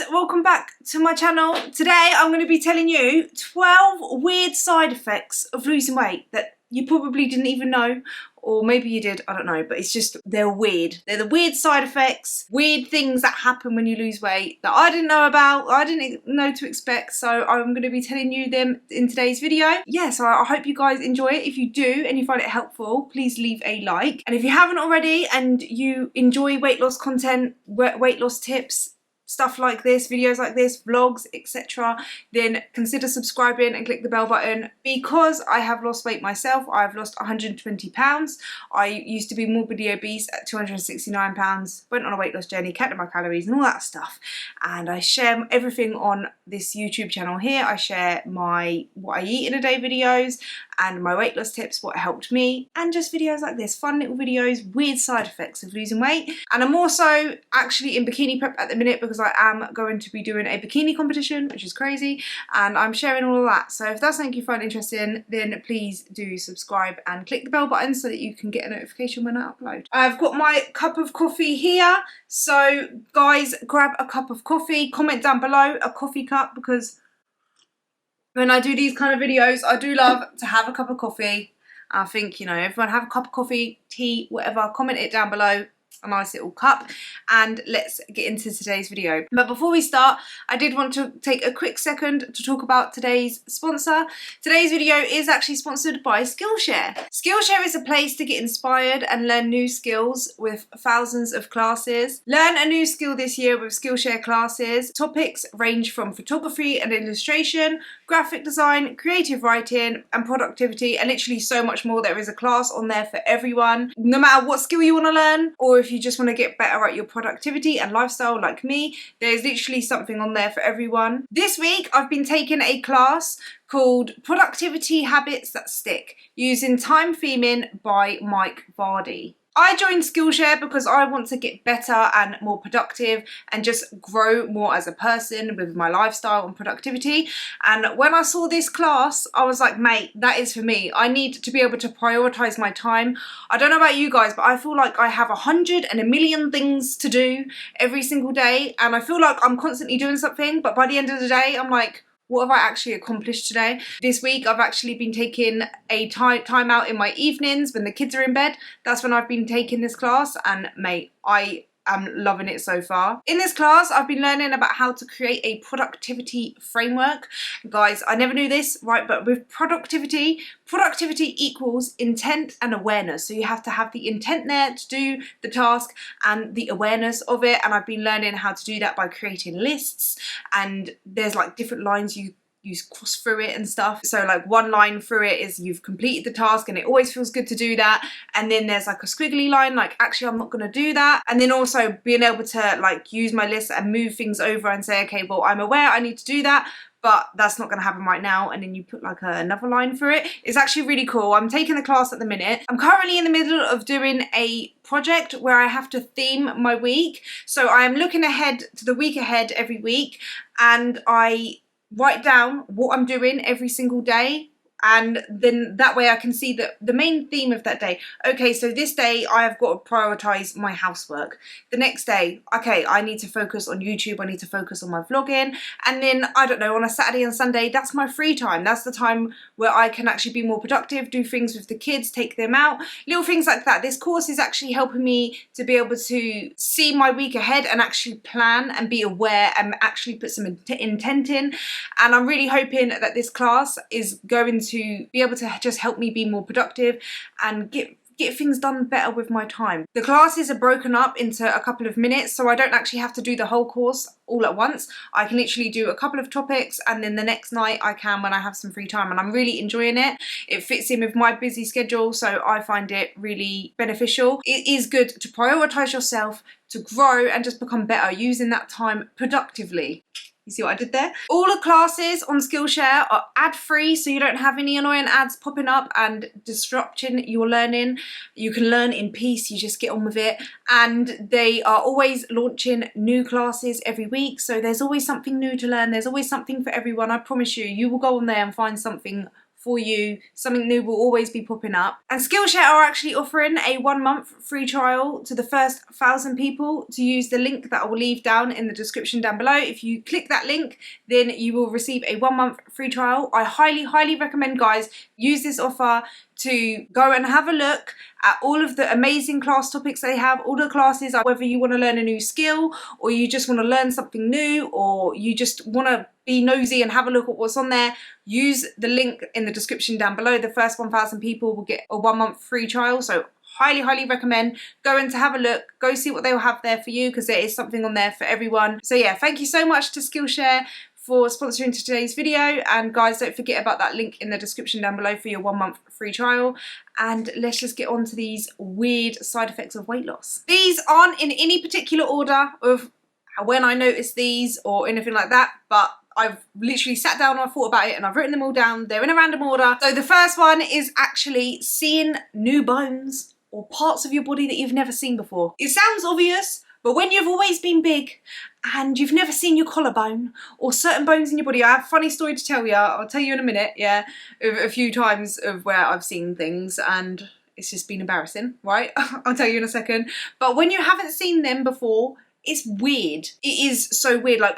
welcome back to my channel. Today I'm going to be telling you 12 weird side effects of losing weight that you probably didn't even know, or maybe you did, I don't know, but it's just, they're weird. They're the weird side effects, weird things that happen when you lose weight that I didn't know about, I didn't know to expect, so I'm going to be telling you them in today's video. Yeah, so I hope you guys enjoy it. If you do and you find it helpful, please leave a like. And if you haven't already and you enjoy weight loss content, weight loss tips, stuff like this, videos like this, vlogs, etc., then consider subscribing and click the bell button. Because I have lost weight myself, I've lost 120 pounds. I used to be morbidly obese at 269 pounds, went on a weight loss journey, counted my calories and all that stuff. And I share everything on this YouTube channel here. I share my what I eat in a day videos and my weight loss tips, what helped me, and just videos like this, fun little videos, weird side effects of losing weight. And I'm also actually in bikini prep at the minute because I am going to be doing a bikini competition, which is crazy, and I'm sharing all of that. So if that's something you find interesting, then please do subscribe and click the bell button so that you can get a notification when I upload. I've got my cup of coffee here, so guys, grab a cup of coffee, comment down below a coffee cup, because when I do these kind of videos, I do love to have a cup of coffee. I think, you know, everyone have a cup of coffee, tea, whatever, comment it down below, a nice little cup, and let's get into today's video. But before we start, I did want to take a quick second to talk about today's sponsor. Today's video is actually sponsored by Skillshare. Skillshare is a place to get inspired and learn new skills with thousands of classes. Learn a new skill this year with Skillshare classes. Topics range from photography and illustration, graphic design, creative writing and productivity, and literally so much more. There is a class on there for everyone, no matter what skill you want to learn, or if you just want to get better at your productivity and lifestyle like me, there's literally something on there for everyone. This week I've been taking a class called Productivity Habits That Stick, using time theming by Mike Vardy. I joined Skillshare because I want to get better and more productive and just grow more as a person with my lifestyle and productivity. And when I saw this class, I was like, mate, that is for me. I need to be able to prioritize my time. I don't know about you guys, but I feel like I have 100 and a million things to do every single day. And I feel like I'm constantly doing something, but by the end of the day, I'm like, what have I actually accomplished today? This week I've actually been taking a time out in my evenings when the kids are in bed. That's when I've been taking this class, and mate, I am loving it so far. In this class I've been learning about how to create a productivity framework. Guys, I never knew this, right? But with productivity equals intent and awareness. So you have to have the intent there to do the task and the awareness of it. And I've been learning how to do that by creating lists, and there's like different lines you cross through it and stuff. So like one line through it is you've completed the task and it always feels good to do that. And then there's like a squiggly line, like actually I'm not going to do that. And then also being able to like use my list and move things over and say, okay, well, I'm aware I need to do that, but that's not going to happen right now. And then you put like another line for it. It's actually really cool. I'm taking the class at the minute. I'm currently in the middle of doing a project where I have to theme my week. So I am looking ahead to the week ahead every week, and I write down what I'm doing every single day, and then that way I can see the main theme of that day. Okay, so this day I have got to prioritize my housework. The next day, okay, I need to focus on YouTube, I need to focus on my vlogging. And then, I don't know, on a Saturday and Sunday, that's my free time. That's the time where I can actually be more productive, do things with the kids, take them out, little things like that. This course is actually helping me to be able to see my week ahead and actually plan and be aware and actually put some intent in. And I'm really hoping that this class is going to be able to just help me be more productive and get things done better with my time. The classes are broken up into a couple of minutes, so I don't actually have to do the whole course all at once. I can literally do a couple of topics, and then the next night I can when I have some free time, and I'm really enjoying it. It fits in with my busy schedule, so I find it really beneficial. It is good to prioritize yourself, to grow and just become better using that time productively. You see what I did there? All the classes on Skillshare are ad-free, so you don't have any annoying ads popping up and disrupting your learning. You can learn in peace, you just get on with it. And they are always launching new classes every week, so there's always something new to learn. There's always something for everyone. I promise you, you will go on there and find something for you. Something new will always be popping up. And Skillshare are actually offering a 1 month free trial to the first 1,000 people to use the link that I will leave down in the description down below. If you click that link, then you will receive a 1 month free trial. I highly recommend, guys, use this offer to go and have a look at all of the amazing class topics they have. All the classes, whether you want to learn a new skill, or you just want to learn something new, or you just want to be nosy and have a look at what's on there, use the link in the description down below. The first 1,000 people will get a 1 month free trial. So highly recommend going to have a look, go see what they will have there for you, because there is something on there for everyone. So yeah, thank you so much to Skillshare for sponsoring today's video, and guys, don't forget about that link in the description down below for your 1 month free trial. And let's just get on to these weird side effects of weight loss. These aren't in any particular order of when I noticed these or anything like that, but I've literally sat down and I thought about it and I've written them all down. They're in a random order. So the first one is actually seeing new bones or parts of your body that you've never seen before. It sounds obvious, but when you've always been big and you've never seen your collarbone or certain bones in your body, I have a funny story to tell you. I'll tell you in a minute, yeah, of a few times of where I've seen things and it's just been embarrassing, right? I'll tell you in a second. But when you haven't seen them before, it's weird. It is so weird. Like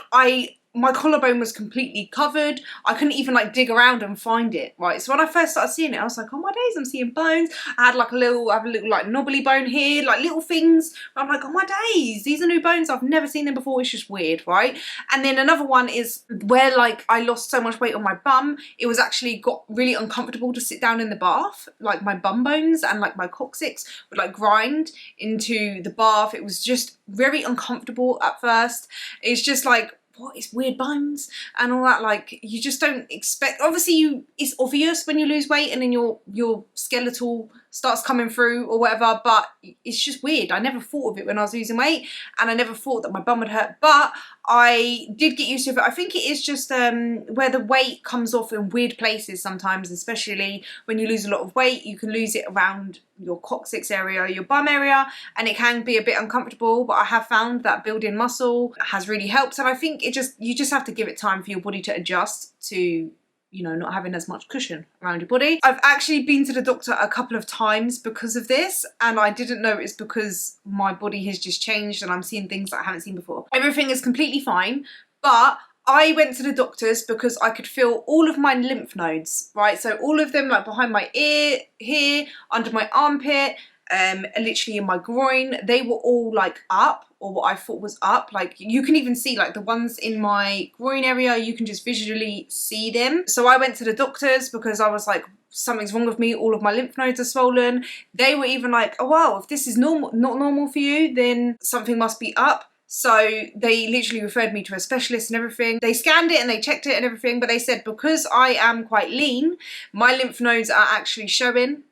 my collarbone was completely covered. I couldn't even like dig around and find it, right? So when I first started seeing it, I was like, oh my days, I'm seeing bones. I have a little like knobbly bone here, like little things. I'm like, oh my days, these are new bones. I've never seen them before. It's just weird, right? And then another one is where like I lost so much weight on my bum. It was actually got really uncomfortable to sit down in the bath. Like my bum bones and like my coccyx would like grind into the bath. It was just very uncomfortable at first. It's just like, what is weird bones and all that, like you just don't expect. Obviously it's obvious when you lose weight and then your skeletal starts coming through or whatever, but it's just weird. I never thought of it when I was losing weight, and I never thought that my bum would hurt, but I did get used to it. I think it is just where the weight comes off in weird places sometimes, especially when you lose a lot of weight. You can lose it around your coccyx area, your bum area, and it can be a bit uncomfortable, but I have found that building muscle has really helped. And I think you just have to give it time for your body to adjust to, you know, not having as much cushion around your body. I've actually been to the doctor a couple of times because of this, and I didn't know it's because my body has just changed and I'm seeing things that I haven't seen before. Everything is completely fine, but I went to the doctors because I could feel all of my lymph nodes, right? So all of them, like behind my ear, here, under my armpit, literally in my groin, they were all like up, or what I thought was up. Like you can even see like the ones in my groin area, you can just visually see them. So I went to the doctors because I was like, something's wrong with me, all of my lymph nodes are swollen. They were even like, oh wow, if this is normal, not normal for you, then something must be up. So they literally referred me to a specialist and everything. They scanned it and they checked it and everything, but they said because I am quite lean, my lymph nodes are actually showing,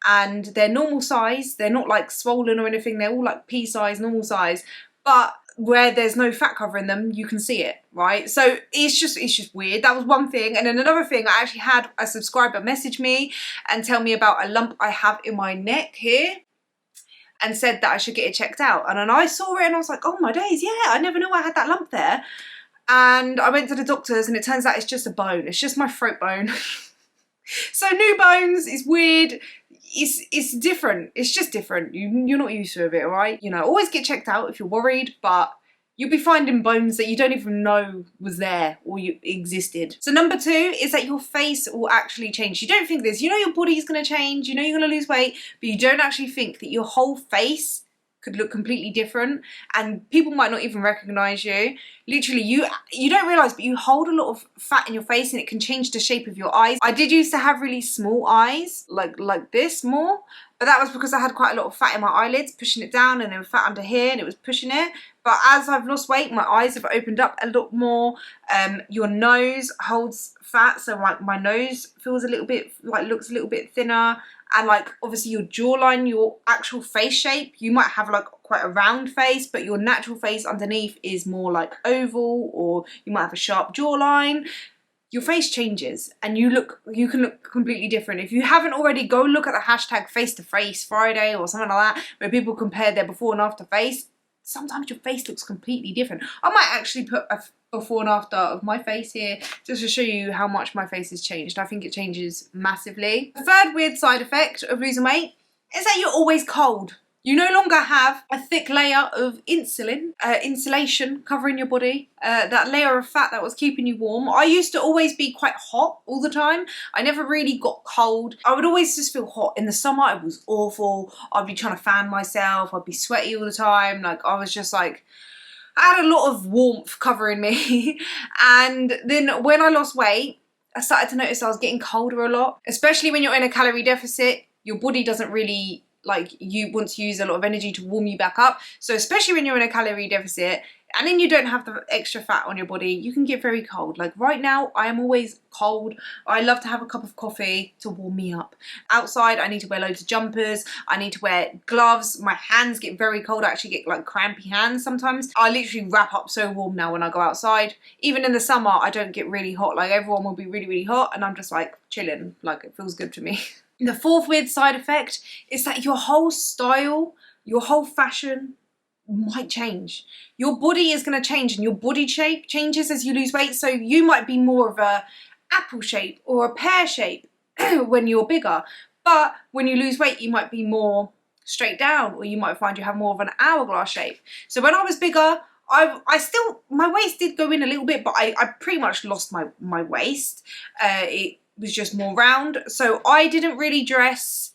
and they're normal size. They're not like swollen or anything. They're all like pea size, normal size, but where there's no fat covering them, you can see it, right? So it's just weird. That was one thing. And then another thing, I actually had a subscriber message me and tell me about a lump I have in my neck here, and said that I should get it checked out. And then I saw it and I was like, oh my days, yeah, I never knew I had that lump there. And I went to the doctors and it turns out it's just a bone. It's just my throat bone. So new bones is weird. It's different. It's just different. You're not used to it, all right? You know, always get checked out if you're worried, but you'll be finding bones that you don't even know was there or you existed. So number 2 is that your face will actually change. You don't think this. You know your body's going to change. You know you're going to lose weight, but you don't actually think that your whole face could look completely different, and people might not even recognize you. Literally, you don't realize, but you hold a lot of fat in your face and it can change the shape of your eyes. I did used to have really small eyes, like this more, but that was because I had quite a lot of fat in my eyelids, pushing it down, and there was fat under here and it was pushing it. But as I've lost weight, my eyes have opened up a lot more. Your nose holds fat, so like my nose feels a little bit, like looks a little bit thinner. And like obviously your jawline, your actual face shape, you might have like quite a round face, but your natural face underneath is more like oval, or you might have a sharp jawline. Your face changes and you can look completely different. If you haven't already, go look at the hashtag face to face Friday or something like that, where people compare their before and after face. sometimes your face looks completely different. I might actually put a before and after of my face here just to show you how much my face has changed. I think it changes massively. The third weird side effect of losing weight is that you're always cold. You no longer have a thick layer of insulation covering your body, that layer of fat that was keeping you warm. I used to always be quite hot all the time. I never really got cold. I would always just feel hot. In the summer, it was awful. I'd be trying to fan myself. I'd be sweaty all the time. Like, I was just like, I had a lot of warmth covering me. And then when I lost weight, I started to notice I was getting colder a lot, especially when you're in a calorie deficit. Your body doesn't really, like, you want to use a lot of energy to warm you back up. So especially when you're in a calorie deficit and then you don't have the extra fat on your body, you can get very cold. Like right now, I am always cold. I love to have a cup of coffee to warm me up. Outside, I need to wear loads of jumpers. I need to wear gloves. My hands get very cold. I actually get like crampy hands sometimes. I literally wrap up so warm now when I go outside. Even in the summer, I don't get really hot. Like everyone will be really, really hot and I'm just like chilling. Like it feels good to me. The fourth weird side effect is that your whole style, your whole fashion might change. Your body is going to change and your body shape changes as you lose weight. So you might be more of a apple shape or a pear shape when you're bigger. But when you lose weight, you might be more straight down, or you might find you have more of an hourglass shape. So when I was bigger, I still, my waist did go in a little bit, but I pretty much lost my waist. It was just more round. So I didn't really dress.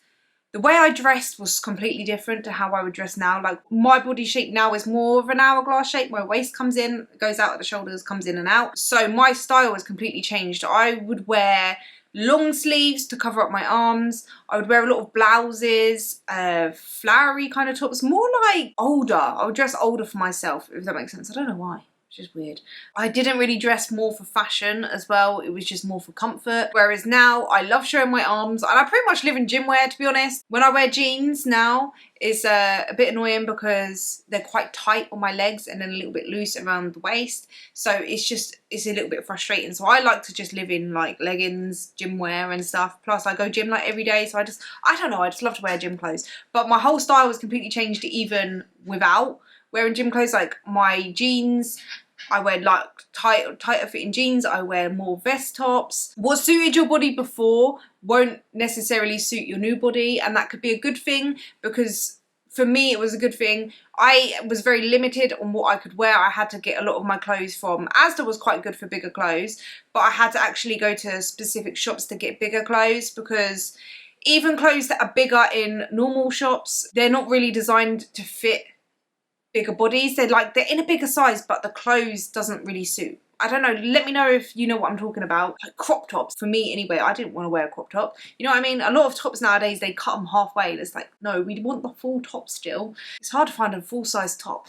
The way I dressed was completely different to how I would dress now. Like my body shape now is more of an hourglass shape. My waist comes in, goes out at the shoulders, comes in and out. So my style has completely changed. I would wear long sleeves to cover up my arms. I would wear a lot of blouses, flowery kind of tops, more like older. I would dress older for myself, if that makes sense. I don't know why. Which is weird. I didn't really dress more for fashion as well. It was just more for comfort. Whereas now I love showing my arms and I pretty much live in gym wear, to be honest. When I wear jeans now, it's a bit annoying because they're quite tight on my legs and then a little bit loose around the waist. So it's a little bit frustrating. So I like to just live in like leggings, gym wear and stuff. Plus I go gym like every day. So I don't know, I just love to wear gym clothes. But my whole style was completely changed even without wearing gym clothes. Like my jeans, I wear like tighter fitting jeans. I wear more vest tops. What suited your body before won't necessarily suit your new body, and that could be a good thing, because for me it was a good thing. I was very limited on what I could wear. I had to get a lot of my clothes from Asda, was quite good for bigger clothes, but I had to actually go to specific shops to get bigger clothes, because even clothes that are bigger in normal shops, they're not really designed to fit bigger bodies. They're in a bigger size, but the clothes doesn't really suit. I don't know, let me know if you know what I'm talking about. Like crop tops, for me anyway, I didn't want to wear a crop top. You know what I mean? A lot of tops nowadays, they cut them halfway. It's like, no, we want the full top still. It's hard to find a full size top.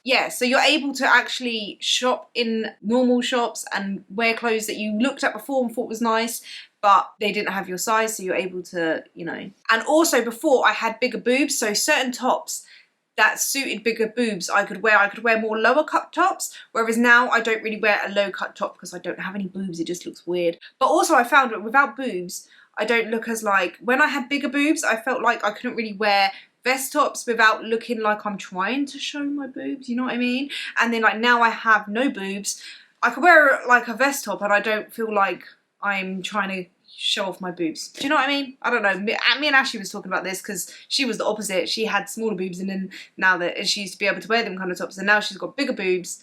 Yeah, so you're able to actually shop in normal shops and wear clothes that you looked at before and thought was nice, but they didn't have your size, so you're able to, you know. And also before I had bigger boobs, so certain tops that suited bigger boobs I could wear more lower cut tops, whereas now I don't really wear a low cut top because I don't have any boobs. It just looks weird. But also I found that without boobs I don't look as like, when I had bigger boobs I felt like I couldn't really wear vest tops without looking like I'm trying to show my boobs, you know what I mean? And then like now I have no boobs, I could wear like a vest top and I don't feel like I'm trying to show off my boobs. Do you know what I mean? I don't know. Me and Ashley was talking about this because she was the opposite. She had smaller boobs, and then now that she used to be able to wear them kind of tops, and now she's got bigger boobs.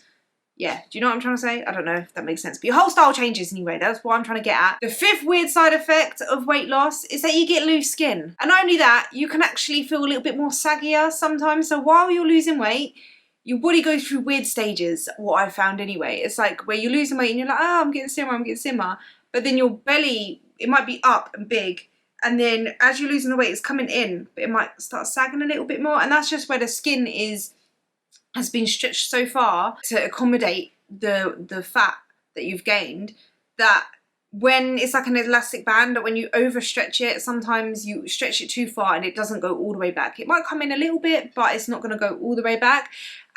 Yeah, do you know what I'm trying to say? I don't know if that makes sense. But your whole style changes anyway. That's what I'm trying to get at. The fifth weird side effect of weight loss is that you get loose skin. And not only that, you can actually feel a little bit more saggier sometimes. So while you're losing weight, your body goes through weird stages, what I found anyway. It's like where you're losing weight and you're like, oh, I'm getting slimmer. But then your belly, it might be up and big, and then as you're losing the weight, it's coming in, but it might start sagging a little bit more, and that's just where the skin has been stretched so far to accommodate the fat that you've gained, that when it's like an elastic band, that when you overstretch it, sometimes you stretch it too far and it doesn't go all the way back. It might come in a little bit, but it's not going to go all the way back.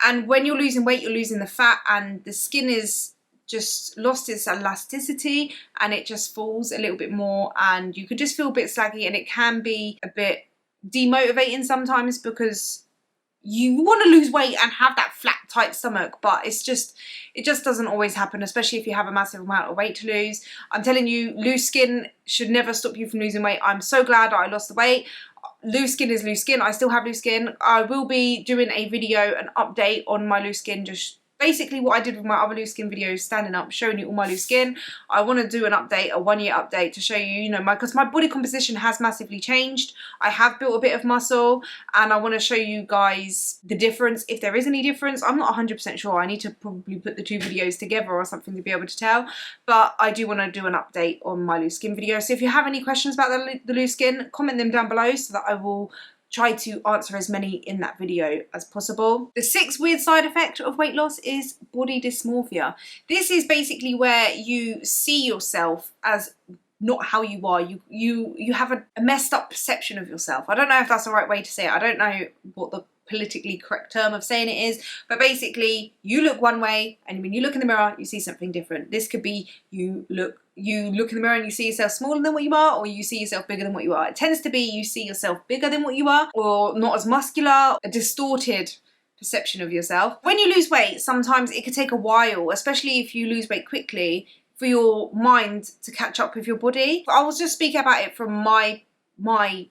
And when you're losing weight, you're losing the fat, and the skin is just lost its elasticity and it just falls a little bit more, and you can just feel a bit saggy, and it can be a bit demotivating sometimes because you want to lose weight and have that flat, tight stomach, but it just doesn't always happen, especially if you have a massive amount of weight to lose. I'm telling you, loose skin should never stop you from losing weight. I'm so glad that I lost the weight. Loose skin is loose skin. I still have loose skin. I will be doing a video, an update on my loose skin, just basically what I did with my other loose skin videos, standing up, showing you all my loose skin. I want to do an update, a 1-year update, to show you, you know, because my body composition has massively changed. I have built a bit of muscle, and I want to show you guys the difference, if there is any difference. I'm not 100% sure. I need to probably put the 2 videos together or something to be able to tell, but I do want to do an update on my loose skin video. So if you have any questions about the loose skin, comment them down below so that I will try to answer as many in that video as possible. The 6th weird side effect of weight loss is body dysmorphia. This is basically where you see yourself as not how you are. You have a messed up perception of yourself. I don't know if that's the right way to say it. I don't know what the politically correct term of saying it is, but basically you look one way, and when you look in the mirror you see something different. This could be you look in the mirror and you see yourself smaller than what you are, or you see yourself bigger than what you are. It tends to be you see yourself bigger than what you are, or not as muscular, a distorted perception of yourself. When you lose weight, sometimes it could take a while, especially if you lose weight quickly, for your mind to catch up with your body. I was just speaking about it from my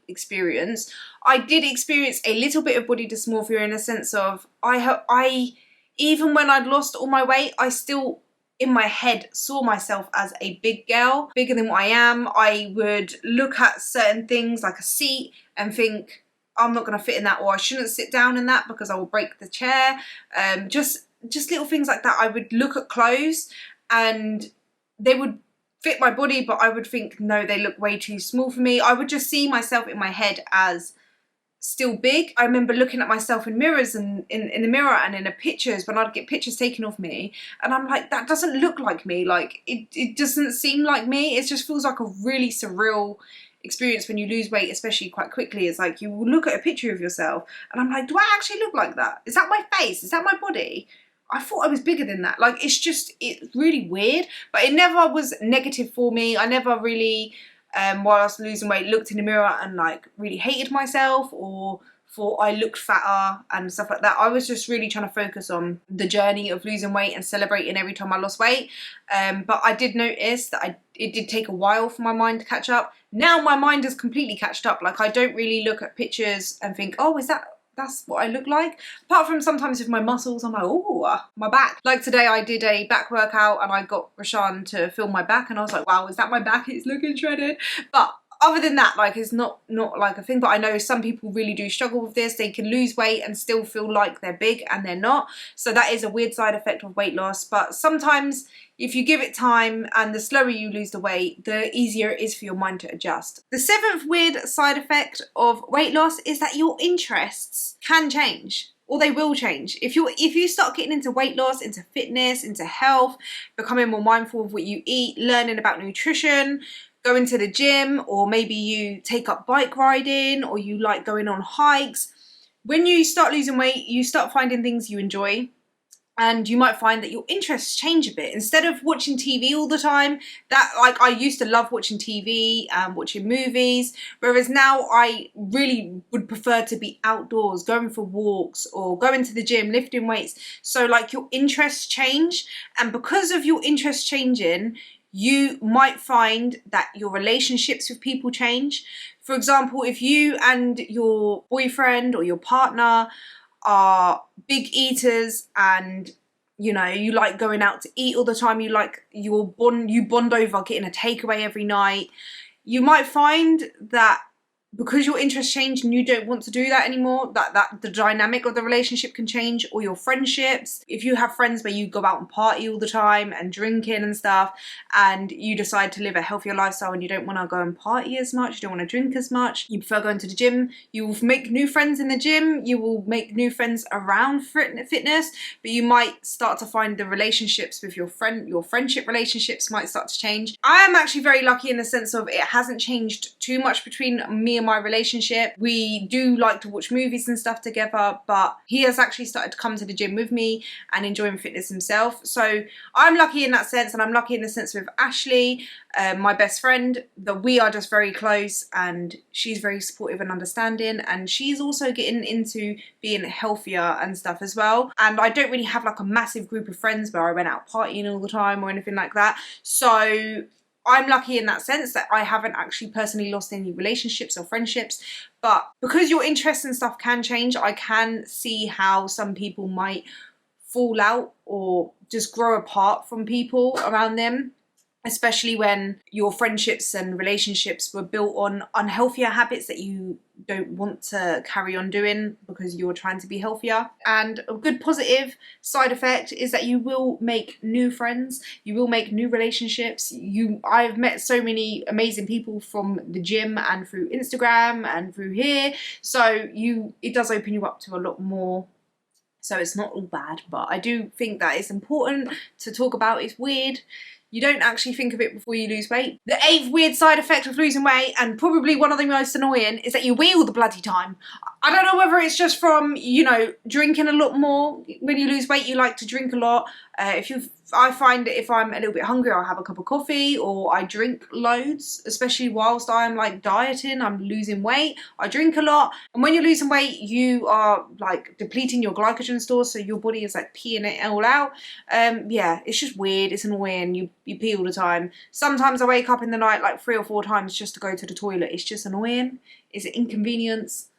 experience. I did experience a little bit of body dysmorphia in a sense of I even when I'd lost all my weight, I still in my head saw myself as a big girl, bigger than what I am. I would look at certain things like a seat and think, I'm not going to fit in that, or I shouldn't sit down in that because I will break the chair. Just little things like that. I would look at clothes and they would fit my body, but I would think, no, they look way too small for me. I would just see myself in my head as still big. I remember looking at myself in mirrors and in the mirror and in the pictures when I'd get pictures taken of me, and I'm like, that doesn't look like me. Like it doesn't seem like me. It just feels like a really surreal experience when you lose weight, especially quite quickly. It's like you look at a picture of yourself and I'm like, do I actually look like that? Is that my face? Is that my body? I thought I was bigger than that. Like, it's really weird, but it never was negative for me. I never really, while I was losing weight, looked in the mirror and like really hated myself or thought I looked fatter and stuff like that. I was just really trying to focus on the journey of losing weight and celebrating every time I lost weight. But I did notice that it did take a while for my mind to catch up. Now my mind has completely catched up. Like, I don't really look at pictures and think, oh, that's what I look like. Apart from sometimes with my muscles, I'm like, oh, my back. Like today I did a back workout and I got Rashan to film my back and I was like, wow, is that my back? It's looking shredded. But other than that, like, it's not like a thing. But I know some people really do struggle with this. They can lose weight and still feel like they're big and they're not. So that is a weird side effect of weight loss. But sometimes if you give it time and the slower you lose the weight, the easier it is for your mind to adjust. The 7th weird side effect of weight loss is that your interests can change, or they will change. If you start getting into weight loss, into fitness, into health, becoming more mindful of what you eat, learning about nutrition, going to the gym, or maybe you take up bike riding, or you like going on hikes. When you start losing weight, you start finding things you enjoy. And you might find that your interests change a bit. Instead of watching TV all the time, like I used to love watching TV and watching movies, whereas now I really would prefer to be outdoors, going for walks or going to the gym, lifting weights. So like your interests change, and because of your interests changing, you might find that your relationships with people change. For example, if you and your boyfriend or your partner are big eaters and you know you like going out to eat all the time, you bond over getting a takeaway every night, you might find that because your interests change and you don't want to do that anymore, that the dynamic of the relationship can change, or your friendships. If you have friends where you go out and party all the time and drinking and stuff, and you decide to live a healthier lifestyle and you don't want to go and party as much, you don't want to drink as much, you prefer going to the gym, you will make new friends in the gym, you will make new friends around fitness, but you might start to find the relationships with your friendship relationships might start to change. I am actually very lucky in the sense of it hasn't changed too much between me and my relationship. We do like to watch movies and stuff together, but he has actually started to come to the gym with me and enjoying fitness himself. So I'm lucky in that sense, and I'm lucky in the sense with Ashley, my best friend, that we are just very close, and she's very supportive and understanding, and she's also getting into being healthier and stuff as well. And I don't really have like a massive group of friends where I went out partying all the time or anything like that. So I'm lucky in that sense that I haven't actually personally lost any relationships or friendships. But because your interests and stuff can change, I can see how some people might fall out or just grow apart from people around them, especially when your friendships and relationships were built on unhealthier habits that you don't want to carry on doing because you're trying to be healthier. And a good positive side effect is that you will make new friends, you will make new relationships. I've met so many amazing people from the gym and through Instagram and through here, so it does open you up to a lot more. So it's not all bad, but I do think that it's important to talk about. It's weird. You don't actually think of it before you lose weight. The 8th weird side effect of losing weight, and probably one of the most annoying, is that you wee all the bloody time. I don't know whether it's just from, you know, drinking a lot more. When you lose weight, you like to drink a lot. I find that if I'm a little bit hungry, I'll have a cup of coffee, or I drink loads, especially whilst I'm like dieting, I'm losing weight. I drink a lot, and when you're losing weight, you are like depleting your glycogen stores, so your body is like peeing it all out. Yeah, it's just weird. It's annoying. You pee all the time. Sometimes I wake up in the night like 3 or 4 times just to go to the toilet. It's just annoying. It's an inconvenience,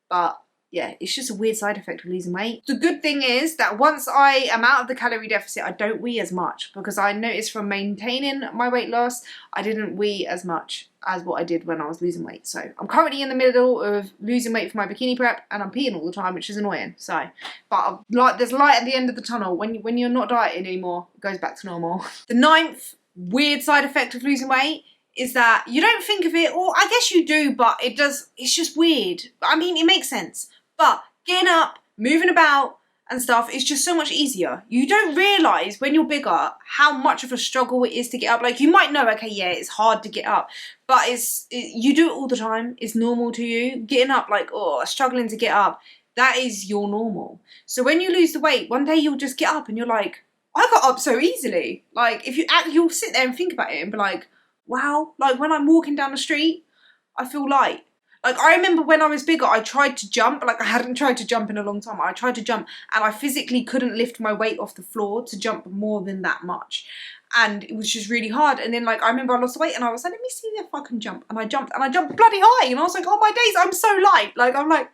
but yeah, it's just a weird side effect of losing weight. The good thing is that once I am out of the calorie deficit, I don't wee as much, because I noticed from maintaining my weight loss, I didn't wee as much as what I did when I was losing weight. So I'm currently in the middle of losing weight for my bikini prep, and I'm peeing all the time, which is annoying. So, but there's light at the end of the tunnel. When you're not dieting anymore, it goes back to normal. The 9th weird side effect of losing weight is that you don't think of it, or I guess you do, but it's just weird. I mean, it makes sense. But getting up, moving about and stuff is just so much easier. You don't realise when you're bigger how much of a struggle it is to get up. Like, you might know, okay, yeah, it's hard to get up, but you do it all the time. It's normal to you. Getting up, like, oh, struggling to get up, that is your normal. So when you lose the weight, one day you'll just get up and you're like, I got up so easily. Like, you'll sit there and think about it and be like, wow, like when I'm walking down the street, I feel light. Like, I remember when I was bigger, I tried to jump. Like, I hadn't tried to jump in a long time. I tried to jump, and I physically couldn't lift my weight off the floor to jump more than that much. And it was just really hard. And then, like, I remember I lost weight, and I was like, let me see if I can jump. And I jumped bloody high. And I was like, oh my days, I'm so light. Like, I'm like,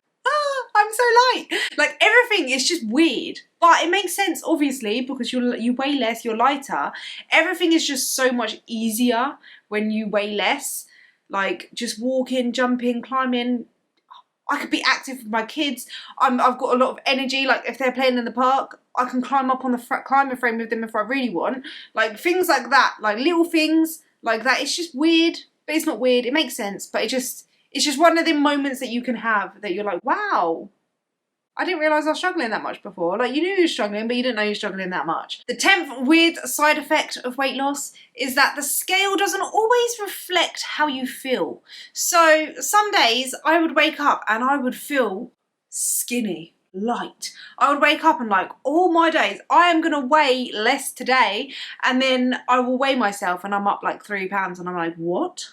I'm so light. Like, everything is just weird. But it makes sense, obviously, because you weigh less, you're lighter. Everything is just so much easier when you weigh less. Like, just walking, jumping, climbing. I could be active with my kids. I've got a lot of energy. Like, if they're playing in the park, I can climb up on the climbing frame with them if I really want. Like, things like that. Like, little things like that. It's just weird, but it's not weird. It makes sense, but it's just one of the moments that you can have that you're like, wow, I didn't realise I was struggling that much before. Like, you knew you were struggling, but you didn't know you were struggling that much. The 10th weird side effect of weight loss is that the scale doesn't always reflect how you feel. So some days I would wake up and I would feel skinny, light. I would wake up and like, all my days, I am going to weigh less today. And then I will weigh myself and I'm up like 3 pounds and I'm like, what?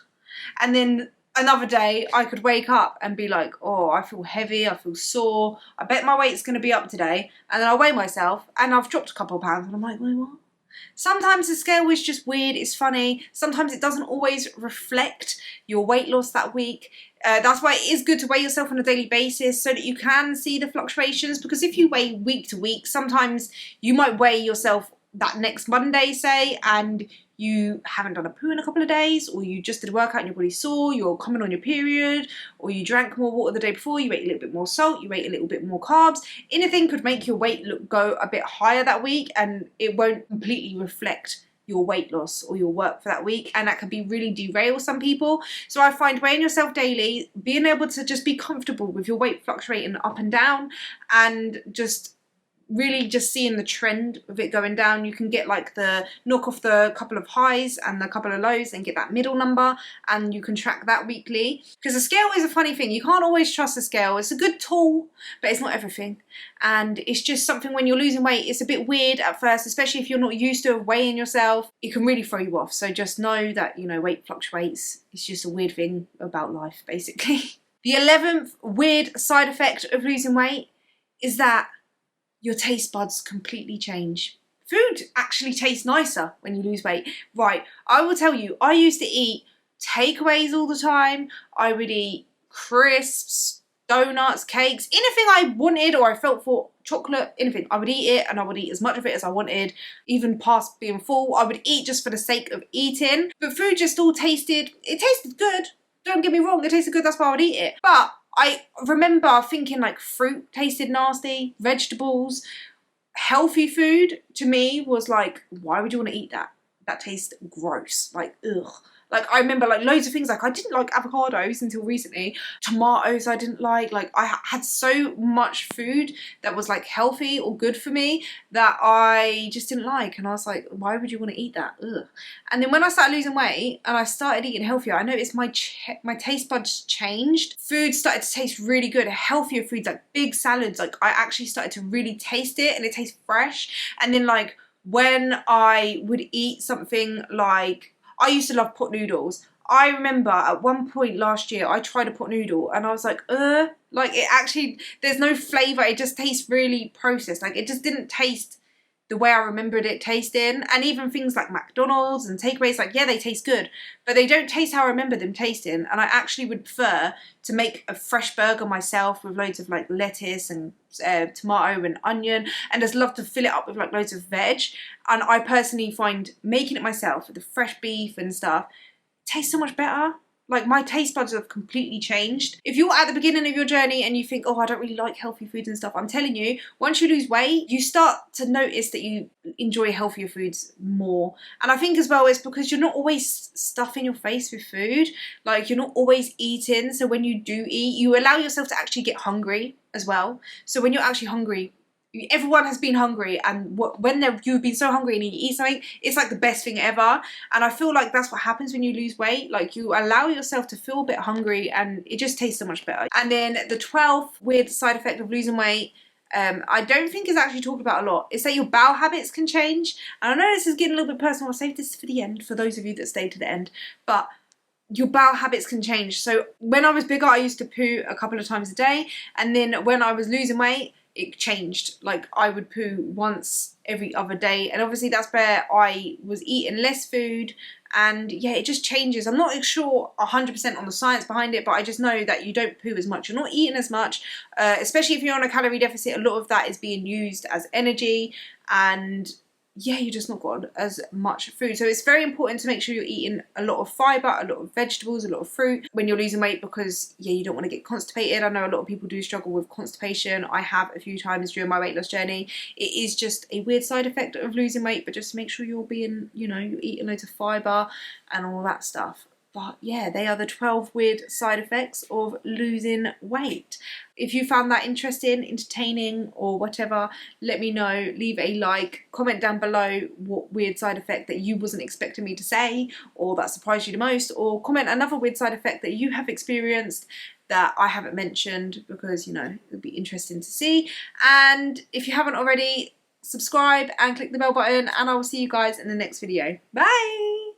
And then another day I could wake up and be like, oh, I feel heavy, I feel sore, I bet my weight's going to be up today. And then I weigh myself and I've dropped a couple of pounds and I'm like, wait, what? Sometimes the scale is just weird, it's funny. Sometimes it doesn't always reflect your weight loss that week. That's why it is good to weigh yourself on a daily basis so that you can see the fluctuations, because if you weigh week to week, sometimes you might weigh yourself that next Monday, say, and you haven't done a poo in a couple of days, or you just did a workout and your body's sore, you're coming on your period, or you drank more water the day before, you ate a little bit more salt, you ate a little bit more carbs. Anything could make your weight go a bit higher that week, and it won't completely reflect your weight loss or your work for that week, and that can be really derail some people. So I find weighing yourself daily, being able to just be comfortable with your weight fluctuating up and down, and just really just seeing the trend of it going down. You can get like the knock off the couple of highs and the couple of lows and get that middle number, and you can track that weekly. Because the scale is a funny thing. You can't always trust the scale. It's a good tool, but it's not everything. And it's just something when you're losing weight, it's a bit weird at first, especially if you're not used to weighing yourself. It can really throw you off. So just know that, you know, weight fluctuates. It's just a weird thing about life, basically. The 11th weird side effect of losing weight is that your taste buds completely change. Food actually tastes nicer when you lose weight. Right, I will tell you, I used to eat takeaways all the time. I would eat crisps, donuts, cakes, anything I wanted or I felt for, chocolate, anything. I would eat it, and I would eat as much of it as I wanted, even past being full. I would eat just for the sake of eating. But food just all tasted good. Don't get me wrong, it tasted good, that's why I would eat it. But I remember thinking like fruit tasted nasty, vegetables, healthy food to me was like, why would you want to eat that? That tastes gross, like ugh. Like I remember like loads of things, like I didn't like avocados until recently, tomatoes I didn't like I had so much food that was like healthy or good for me that I just didn't like, and I was like, why would you want to eat that? Ugh. And then when I started losing weight and I started eating healthier, I noticed my taste buds changed. Food started to taste really good, healthier foods like big salads, like I actually started to really taste it and it tastes fresh. And then like when I would eat something like, I used to love pot noodles. I remember at one point last year, I tried a pot noodle and I was like it actually, there's no flavour. It just tastes really processed. Like it just didn't taste the way I remembered it tasting. And even things like McDonald's and takeaways, like yeah, they taste good, but they don't taste how I remember them tasting. And I actually would prefer to make a fresh burger myself with loads of like lettuce and tomato and onion, and just love to fill it up with like loads of veg. And I personally find making it myself with the fresh beef and stuff tastes so much better. Like my taste buds have completely changed. If you're at the beginning of your journey and you think, oh, I don't really like healthy foods and stuff, I'm telling you, once you lose weight, you start to notice that you enjoy healthier foods more. And I think as well, it's because you're not always stuffing your face with food. Like you're not always eating. So when you do eat, you allow yourself to actually get hungry as well. So when you're actually hungry, everyone has been hungry, and when you've been so hungry and you eat something, it's like the best thing ever. And I feel like that's what happens when you lose weight. Like you allow yourself to feel a bit hungry and it just tastes so much better. And then the 12th weird side effect of losing weight, I don't think is actually talked about a lot, is that your bowel habits can change. And I know this is getting a little bit personal. I'll save this for the end for those of you that stayed to the end, but your bowel habits can change. So when I was bigger, I used to poo a couple of times a day, and then when I was losing weight, it changed. Like I would poo once every other day, and obviously that's where I was eating less food, and yeah, it just changes. I'm not sure 100% on the science behind it, but I just know that you don't poo as much, you're not eating as much, especially if you're on a calorie deficit. A lot of that is being used as energy, and yeah, you just not got as much food. So it's very important to make sure you're eating a lot of fibre, a lot of vegetables, a lot of fruit when you're losing weight, because yeah, you don't want to get constipated. I know a lot of people do struggle with constipation. I have a few times during my weight loss journey. It is just a weird side effect of losing weight, but just make sure you're being, you know, you're eating loads of fibre and all that stuff. But yeah, they are the 12 weird side effects of losing weight. If you found that interesting, entertaining, or whatever, let me know. Leave a like, comment down below what weird side effect that you wasn't expecting me to say, or that surprised you the most, or comment another weird side effect that you have experienced that I haven't mentioned, because, you know, it would be interesting to see. And if you haven't already, subscribe and click the bell button, and I will see you guys in the next video. Bye!